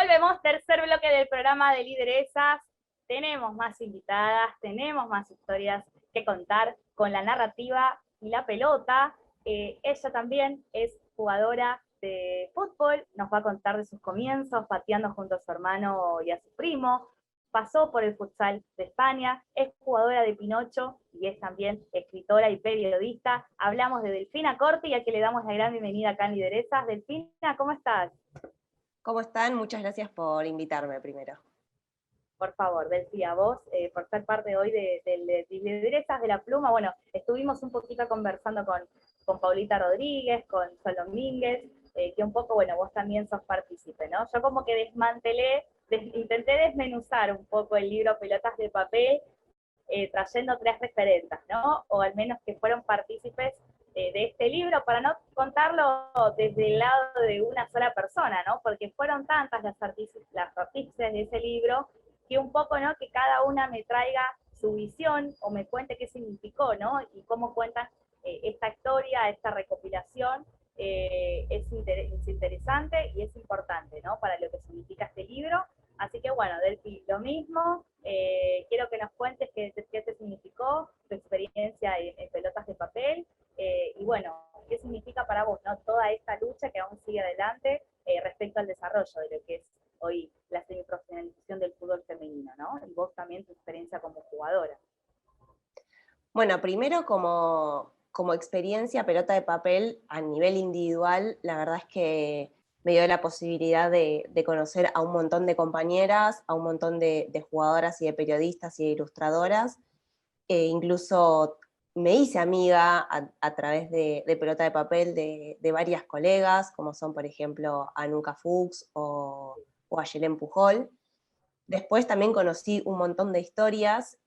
Volvemos, tercer bloque del programa de Lideresas. Tenemos más invitadas, tenemos más historias que contar con la narrativa y la pelota. Ella también es jugadora de fútbol, nos va a contar de sus comienzos, pateando junto a su hermano y a su primo. Pasó por el futsal de España, es jugadora de Pinocho y es también escritora y periodista. Hablamos de Delfina Corti, a quien le damos la gran bienvenida acá en Lideresas. Delfina, ¿cómo estás? ¿Cómo están? Muchas gracias por invitarme primero. Por favor, Delphi, a vos, por ser parte hoy de Lideresas de la Pluma. Bueno, estuvimos un poquito conversando con Paulita Rodríguez, con Sol Domínguez, que un poco, bueno, vos también sos partícipe, ¿no? Yo como que intenté desmenuzar un poco el libro Pelotas de Papel, trayendo tres referentes, ¿no? O al menos que fueron partícipes de este libro, para no contarlo desde el lado de una sola persona, ¿no? Porque fueron tantas las artífices de ese libro, que un poco, ¿no? Que cada una me traiga su visión o me cuente qué significó, ¿no? Y cómo cuentan esta historia, esta recopilación, es interesante y es importante, ¿no? Para lo que significa este libro. Así que bueno, Delphi, lo mismo, quiero que nos cuentes qué te significó tu experiencia en pelotas de papel, y bueno, qué significa para vos, ¿no? Toda esta lucha que aún sigue adelante respecto al desarrollo de lo que es hoy la semiprofesionalización del fútbol femenino, ¿no? Y vos también tu experiencia como jugadora. Bueno, primero como experiencia pelota de papel a nivel individual, la verdad es que me dio la posibilidad de conocer a un montón de compañeras, a un montón de jugadoras y de periodistas y de ilustradoras. Incluso me hice amiga a través de pelota de papel de varias colegas, como son, por ejemplo, Anuka Fuchs o Ayelen Pujol. Después también conocí un montón de historias.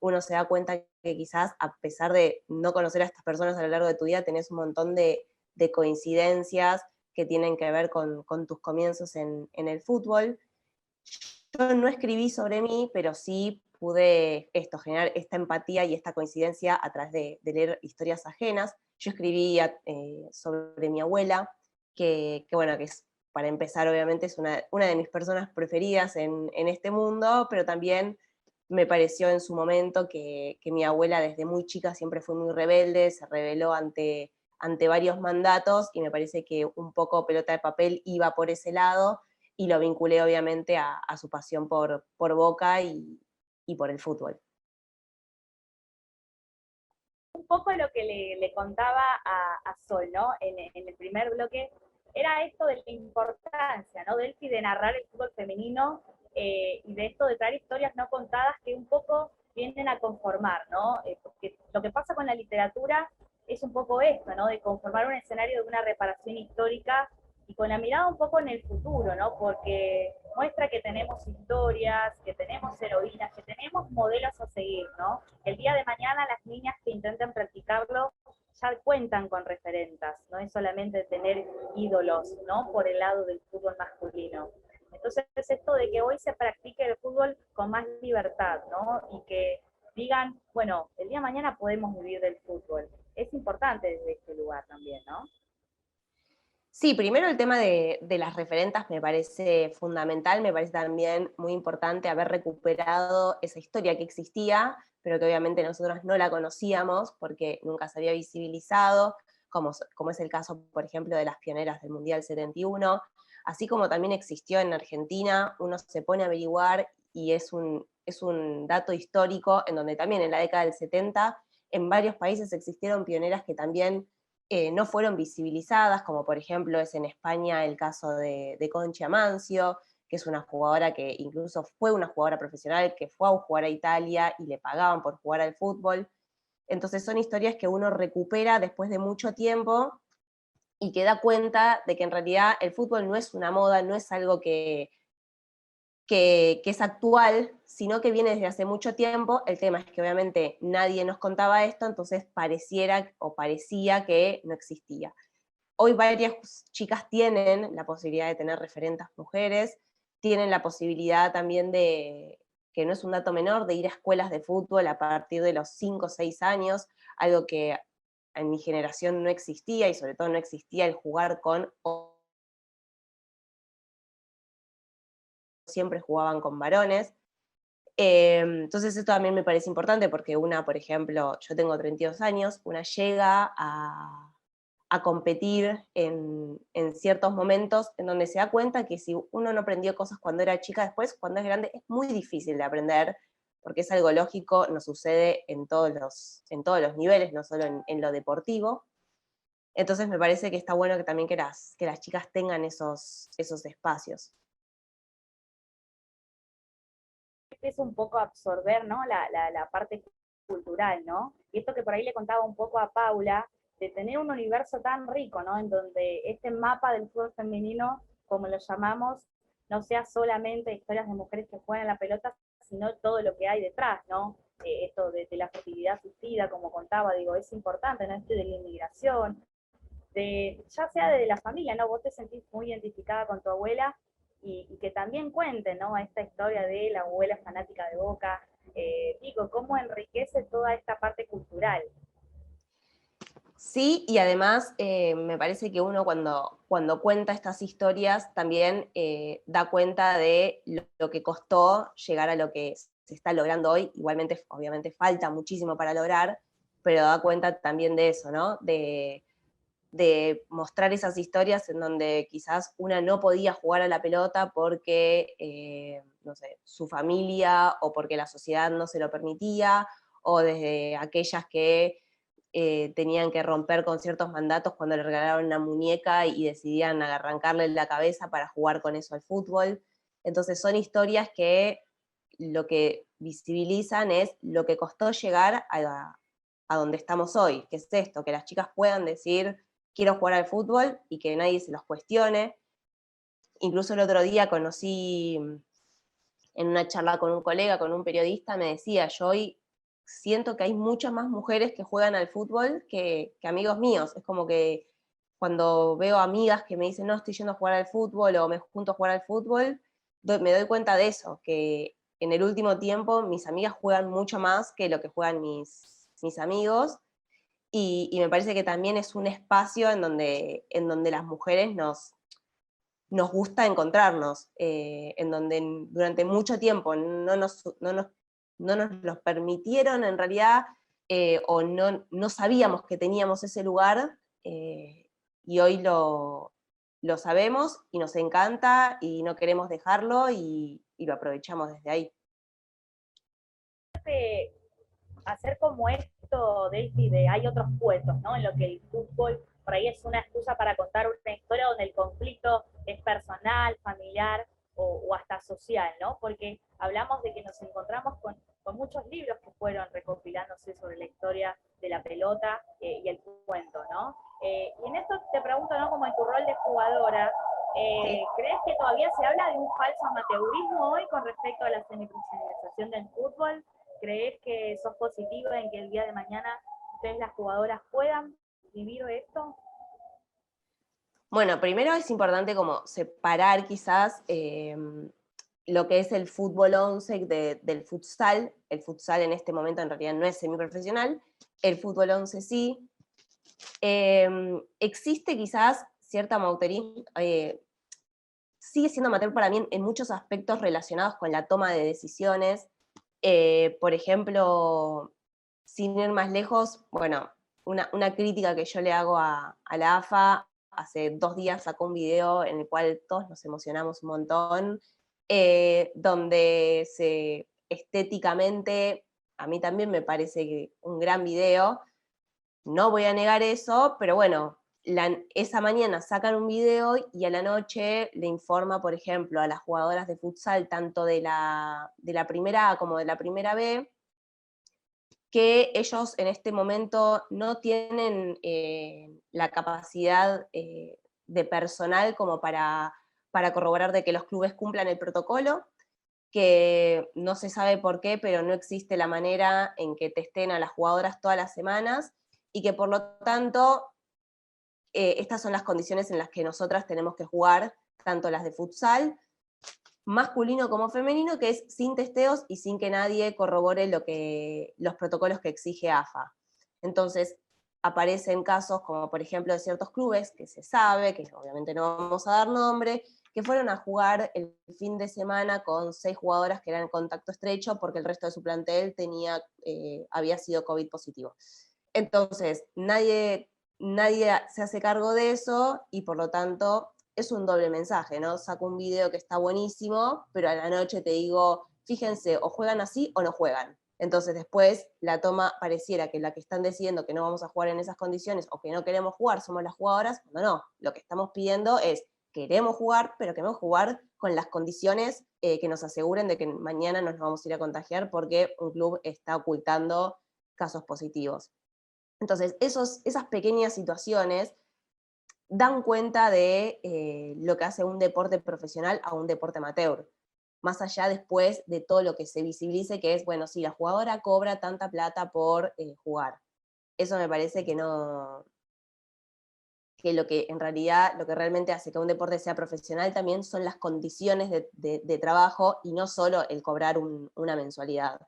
Uno se da cuenta que quizás, a pesar de no conocer a estas personas a lo largo de tu vida, tenés un montón de coincidencias que tienen que ver con tus comienzos en el fútbol. Yo no escribí sobre mí, pero sí pude generar esta empatía y esta coincidencia a través de leer historias ajenas. Yo escribí sobre mi abuela, bueno, que es, para empezar, obviamente, es una de mis personas preferidas en este mundo, pero también me pareció en su momento que mi abuela desde muy chica siempre fue muy rebelde, se rebeló ante varios mandatos, y me parece que un poco pelota de papel iba por ese lado, y lo vinculé obviamente a su pasión por Boca y por el fútbol. Un poco lo que le contaba a Sol, ¿no? En el primer bloque, era esto de la importancia, ¿no? Delphi, de narrar el fútbol femenino, y de esto de traer historias no contadas que un poco vienen a conformar, ¿no? Porque lo que pasa con la literatura es un poco esto, ¿no? De conformar un escenario de una reparación histórica y con la mirada un poco en el futuro, ¿no? Porque muestra que tenemos historias, que tenemos heroínas, que tenemos modelos a seguir, ¿no? El día de mañana las niñas que intenten practicarlo ya cuentan con referentas, no es solamente tener ídolos, ¿no? Por el lado del fútbol masculino. Entonces, esto de que hoy se practique el fútbol con más libertad, ¿no? Y que digan, bueno, el día de mañana podemos vivir del fútbol. Es importante desde este lugar también, ¿no? Sí, primero el tema de las referentas me parece fundamental, me parece también muy importante haber recuperado esa historia que existía, pero que obviamente nosotros no la conocíamos porque nunca se había visibilizado, como es el caso, por ejemplo, de las pioneras del Mundial 71, así como también existió en Argentina. Uno se pone a averiguar y es un dato histórico en donde también en la década del 70 en varios países existieron pioneras que también no fueron visibilizadas, como por ejemplo es en España el caso de Conchi Amancio, que es una jugadora que incluso fue una jugadora profesional, que fue a jugar a Italia y le pagaban por jugar al fútbol. Entonces son historias que uno recupera después de mucho tiempo y que da cuenta de que en realidad el fútbol no es una moda, no es algo que es actual, sino que viene desde hace mucho tiempo. El tema es que obviamente nadie nos contaba esto, entonces pareciera o parecía que no existía. Hoy varias chicas tienen la posibilidad de tener referentes mujeres, tienen la posibilidad también de, que no es un dato menor, de ir a escuelas de fútbol a partir de los 5 o 6 años, algo que en mi generación no existía, y sobre todo no existía el jugar con siempre jugaban con varones. Entonces esto también me parece importante porque una, por ejemplo, yo tengo 32 años, una llega a competir en ciertos momentos en donde se da cuenta que si uno no aprendió cosas cuando era chica, después cuando es grande es muy difícil de aprender, porque es algo lógico, nos sucede en todos los niveles, no solo en lo deportivo. Entonces me parece que está bueno que también que las chicas tengan esos espacios. Es un poco absorber, ¿no? La parte cultural, ¿no? Y esto que por ahí le contaba un poco a Paula, de tener un universo tan rico, ¿no? En donde este mapa del fútbol femenino, como lo llamamos, no sea solamente historias de mujeres que juegan la pelota, sino todo lo que hay detrás, ¿no? Esto de la fertilidad asistida, como contaba, digo, es importante, ¿no? Esto de la inmigración, ya sea de la familia, ¿no? Vos te sentís muy identificada con tu abuela y que también cuente, ¿no? Esta historia de la abuela fanática de Boca, digo, cómo enriquece toda esta parte cultural. Sí, y además me parece que uno cuando cuenta estas historias también da cuenta de lo que costó llegar a lo que se está logrando hoy. Igualmente, obviamente falta muchísimo para lograr, pero da cuenta también de eso, ¿no? De mostrar esas historias en donde quizás una no podía jugar a la pelota porque, no sé, su familia o porque la sociedad no se lo permitía, o desde aquellas que tenían que romper con ciertos mandatos cuando le regalaron una muñeca y decidían arrancarle la cabeza para jugar con eso al fútbol. Entonces son historias que lo que visibilizan es lo que costó llegar a donde estamos hoy, que es esto, que las chicas puedan decir quiero jugar al fútbol y que nadie se los cuestione. Incluso el otro día conocí en una charla con un colega, con un periodista, me decía, yo hoy siento que hay muchas más mujeres que juegan al fútbol que amigos míos. Es como que cuando veo amigas que me dicen, no, estoy yendo a jugar al fútbol o me junto a jugar al fútbol, me doy cuenta de eso, que en el último tiempo mis amigas juegan mucho más que lo que juegan mis amigos, y me parece que también es un espacio en donde las mujeres nos gusta encontrarnos, en donde durante mucho tiempo no nos los permitieron en realidad, o no sabíamos que teníamos ese lugar, y hoy lo sabemos y nos encanta y no queremos dejarlo y lo aprovechamos desde ahí. Hacer como esto, Delphi, de hay otros puestos, ¿no? En lo que el fútbol por ahí es una excusa para contar una historia donde el conflicto es personal, familiar o hasta social, ¿no? Porque hablamos de que nos encontramos con muchos libros que fueron recopilándose sobre la historia de la pelota y el cuento, ¿no? Y en esto te pregunto, ¿no? Como en tu rol de jugadora, Sí. ¿crees que todavía se habla de un falso amateurismo hoy con respecto a la semiprofesionalización del fútbol? ¿Crees que sos positiva en que el día de mañana ustedes las jugadoras puedan vivir esto? Bueno, primero es importante como separar quizás lo que es el fútbol 11 del futsal. El futsal en este momento en realidad no es semiprofesional, el fútbol 11 sí. Existe quizás cierta amateurismo, sigue siendo amateur para mí en muchos aspectos relacionados con la toma de decisiones. Por ejemplo, sin ir más lejos, bueno, una crítica que yo le hago a la AFA, hace 2 días sacó un video en el cual todos nos emocionamos un montón, donde estéticamente, a mí también me parece que un gran video, no voy a negar eso, pero bueno, esa mañana sacan un video y a la noche le informa, por ejemplo, a las jugadoras de futsal, tanto de la primera A como de la primera B, que ellos en este momento no tienen la capacidad de personal como para corroborar de que los clubes cumplan el protocolo, que no se sabe por qué, pero no existe la manera en que testen a las jugadoras todas las semanas, y que por lo tanto estas son las condiciones en las que nosotras tenemos que jugar, tanto las de futsal, masculino como femenino, que es sin testeos y sin que nadie corrobore los protocolos que exige AFA. Entonces, aparecen casos como por ejemplo de ciertos clubes que se sabe, que obviamente no vamos a dar nombre, que fueron a jugar el fin de semana con 6 jugadoras que eran en contacto estrecho porque el resto de su plantel había sido COVID positivo. Entonces, nadie se hace cargo de eso y por lo tanto es un doble mensaje, ¿no? Saco un video que está buenísimo, pero a la noche te digo, fíjense, o juegan así o no juegan. Entonces después la toma pareciera que la que están decidiendo que no vamos a jugar en esas condiciones o que no queremos jugar somos las jugadoras, no, lo que estamos pidiendo es queremos jugar, pero queremos jugar con las condiciones que nos aseguren de que mañana nos vamos a ir a contagiar porque un club está ocultando casos positivos. Entonces, esas pequeñas situaciones dan cuenta de lo que hace un deporte profesional a un deporte amateur. Más allá después de todo lo que se visibilice, que es, bueno, sí, la jugadora cobra tanta plata por jugar. Eso me parece que no, que lo que en realidad, lo que realmente hace que un deporte sea profesional también son las condiciones de trabajo y no solo el cobrar una mensualidad.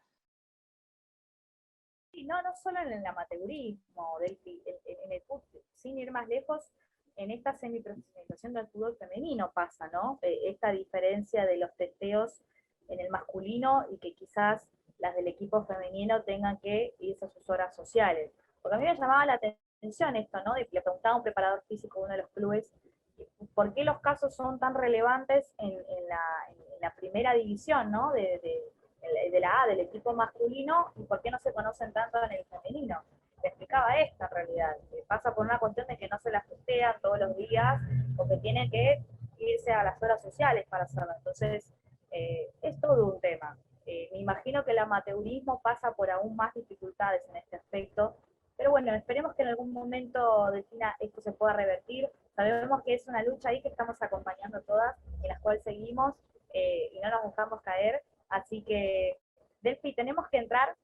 Sí, no, no solo en el amateurismo, en el fútbol, sin ir más lejos, en esta semiprofesionalización del fútbol femenino pasa, ¿no? Esta diferencia de los testeos en el masculino y que quizás las del equipo femenino tengan que irse a sus horas sociales. Porque a mí me llamaba la atención esto, ¿no? Le preguntaba a un preparador físico de uno de los clubes por qué los casos son tan relevantes en la primera división, ¿no? De la A, del equipo masculino, y por qué no se conocen tanto en el femenino. Te explicaba esto en realidad, que pasa por una cuestión de que no se las testean todos los días, o que tienen que irse a las horas sociales para hacerlo. Entonces, es todo un tema. Me imagino que el amateurismo pasa por aún más dificultades en este aspecto, pero bueno, esperemos que en algún momento, Delfina, esto se pueda revertir. Sabemos que es una lucha ahí que estamos acompañando todas, en la cual seguimos y no nos dejamos caer. Así que, Delphi, tenemos que entrar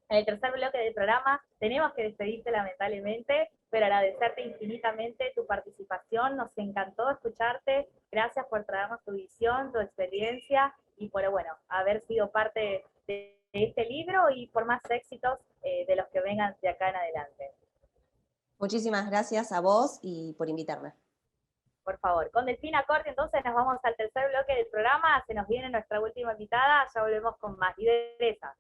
en el tercer bloque del programa. Tenemos que despedirte lamentablemente, pero agradecerte infinitamente tu participación. Nos encantó escucharte. Gracias por traernos tu visión, tu experiencia y por, bueno, haber sido parte de este libro y por más éxitos de los que vengan de acá en adelante. Muchísimas gracias a vos y por invitarme. Por favor, con Delfina Corte, entonces nos vamos al tercer bloque del programa. Se nos viene nuestra última invitada. Ya volvemos con más lideresas.